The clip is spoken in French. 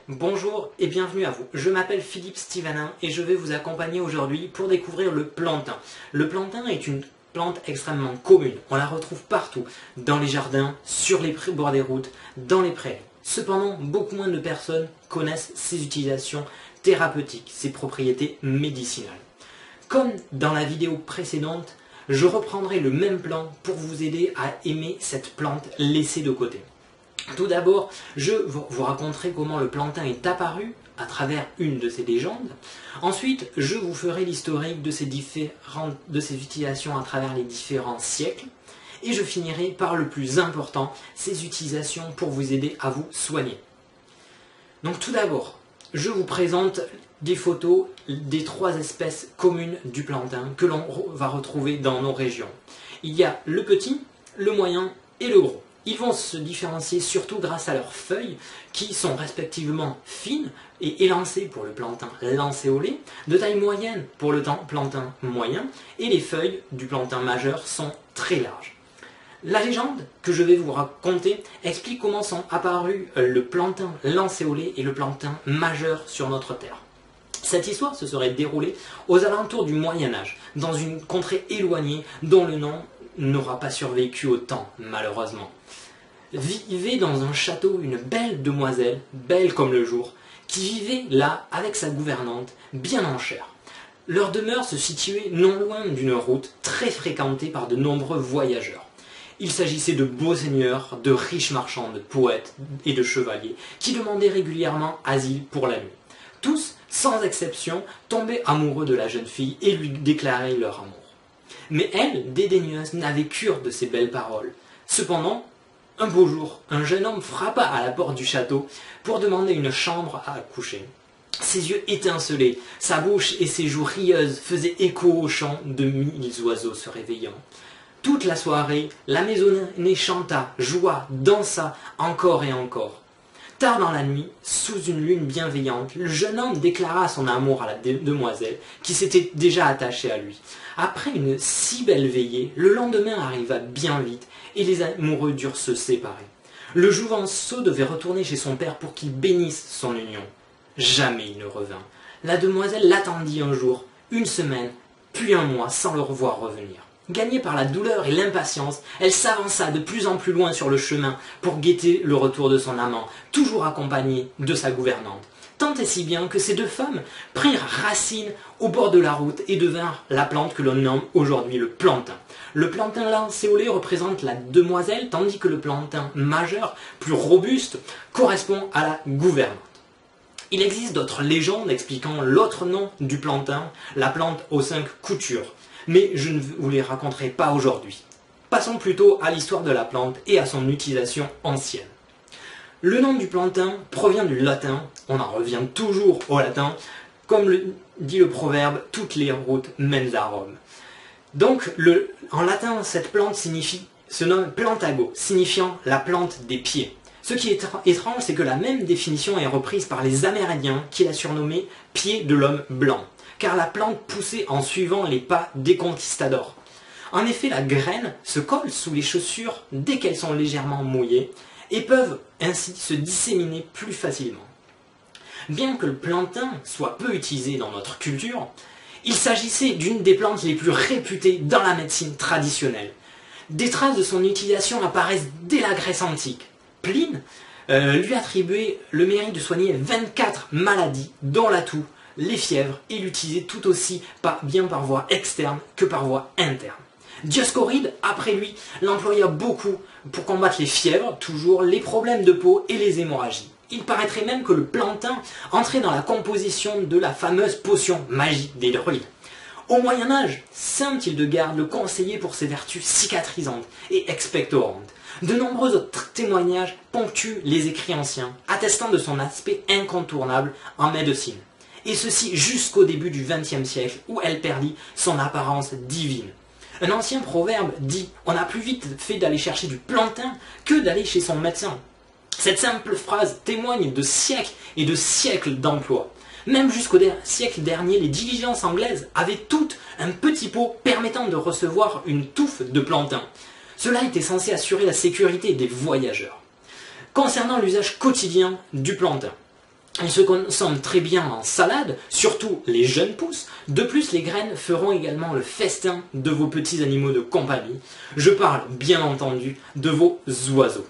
Bonjour et bienvenue à vous. Je m'appelle Philippe Stevenin et je vais vous accompagner aujourd'hui pour découvrir le plantain. Le plantain est une plante extrêmement commune. On la retrouve partout, dans les jardins, sur les bords des routes, dans les prairies. Cependant, beaucoup moins de personnes connaissent ses utilisations thérapeutiques, ses propriétés médicinales. Comme dans la vidéo précédente, je reprendrai le même plan pour vous aider à aimer cette plante laissée de côté. Tout d'abord, je vous raconterai comment le plantain est apparu à travers une de ses légendes. Ensuite, je vous ferai l'historique de ses utilisations à travers les différents siècles. Et je finirai par le plus important, ses utilisations pour vous aider à vous soigner. Donc tout d'abord, je vous présente des photos des 3 espèces communes du plantain que l'on va retrouver dans nos régions. Il y a le petit, le moyen et le gros. Ils vont se différencier surtout grâce à leurs feuilles qui sont respectivement fines et élancées pour le plantain lancéolé, de taille moyenne pour le plantain moyen, et les feuilles du plantain majeur sont très larges. La légende que je vais vous raconter explique comment sont apparus le plantain lancéolé et le plantain majeur sur notre terre. Cette histoire se serait déroulée aux alentours du Moyen-Âge, dans une contrée éloignée dont le nom n'aura pas survécu au temps, malheureusement. Vivait dans un château une belle demoiselle, belle comme le jour, qui vivait là avec sa gouvernante, bien en chair. Leur demeure se situait non loin d'une route très fréquentée par de nombreux voyageurs. Il s'agissait de beaux seigneurs, de riches marchands, de poètes et de chevaliers, qui demandaient régulièrement asile pour la nuit. Tous, sans exception, tombaient amoureux de la jeune fille et lui déclaraient leur amour. Mais elle, dédaigneuse, n'avait cure de ces belles paroles. Cependant, un beau jour, un jeune homme frappa à la porte du château pour demander une chambre à coucher. Ses yeux étincelaient, sa bouche et ses joues rieuses faisaient écho au chant de 1000 oiseaux se réveillant. Toute la soirée, la maisonnée chanta, joua, dansa, encore et encore. Tard dans la nuit, sous une lune bienveillante, le jeune homme déclara son amour à la demoiselle, qui s'était déjà attachée à lui. Après une si belle veillée, le lendemain arriva bien vite, et les amoureux durent se séparer. Le jouvenceau devait retourner chez son père pour qu'il bénisse son union. Jamais il ne revint. La demoiselle l'attendit un jour, une semaine, puis un mois, sans le revoir revenir. Gagnée par la douleur et l'impatience, elle s'avança de plus en plus loin sur le chemin pour guetter le retour de son amant, toujours accompagnée de sa gouvernante. Tant et si bien que ces 2 femmes prirent racine au bord de la route et devinrent la plante que l'on nomme aujourd'hui le plantain. Le plantain lancéolé représente la demoiselle, tandis que le plantain majeur, plus robuste, correspond à la gouvernante. Il existe d'autres légendes expliquant l'autre nom du plantain, la plante aux 5 coutures. Mais je ne vous les raconterai pas aujourd'hui. Passons plutôt à l'histoire de la plante et à son utilisation ancienne. Le nom du plantain provient du latin, on en revient toujours au latin, comme le dit le proverbe, toutes les routes mènent à Rome. Donc, en latin, cette plante se nomme plantago, signifiant la plante des pieds. Ce qui est étrange, c'est que la même définition est reprise par les Amérindiens qui la surnommaient pied de l'homme blanc, car la plante poussait en suivant les pas des conquistadors. En effet, la graine se colle sous les chaussures dès qu'elles sont légèrement mouillées et peuvent ainsi se disséminer plus facilement. Bien que le plantain soit peu utilisé dans notre culture, il s'agissait d'une des plantes les plus réputées dans la médecine traditionnelle. Des traces de son utilisation apparaissent dès la Grèce antique. Pline lui attribuait le mérite de soigner 24 maladies, dont la toux, les fièvres, et l'utilisait tout aussi bien par voie externe que par voie interne. Dioscoride, après lui, l'employa beaucoup pour combattre les fièvres, toujours les problèmes de peau et les hémorragies. Il paraîtrait même que le plantain entrait dans la composition de la fameuse potion magique des druides. Au Moyen-Âge, saint Hildegarde le conseillait pour ses vertus cicatrisantes et expectorantes. De nombreux autres témoignages ponctuent les écrits anciens, attestant de son aspect incontournable en médecine. Et ceci jusqu'au début du XXe siècle, où elle perdit son apparence divine. Un ancien proverbe dit « On a plus vite fait d'aller chercher du plantain que d'aller chez son médecin ». Cette simple phrase témoigne de siècles et de siècles d'emploi. Même jusqu'au siècle dernier, les diligences anglaises avaient toutes un petit pot permettant de recevoir une touffe de plantain. Cela était censé assurer la sécurité des voyageurs. Concernant l'usage quotidien du plantain, On se consomme très bien en salade, surtout les jeunes pousses. De plus, les graines feront également le festin de vos petits animaux de compagnie. Je parle bien entendu de vos oiseaux.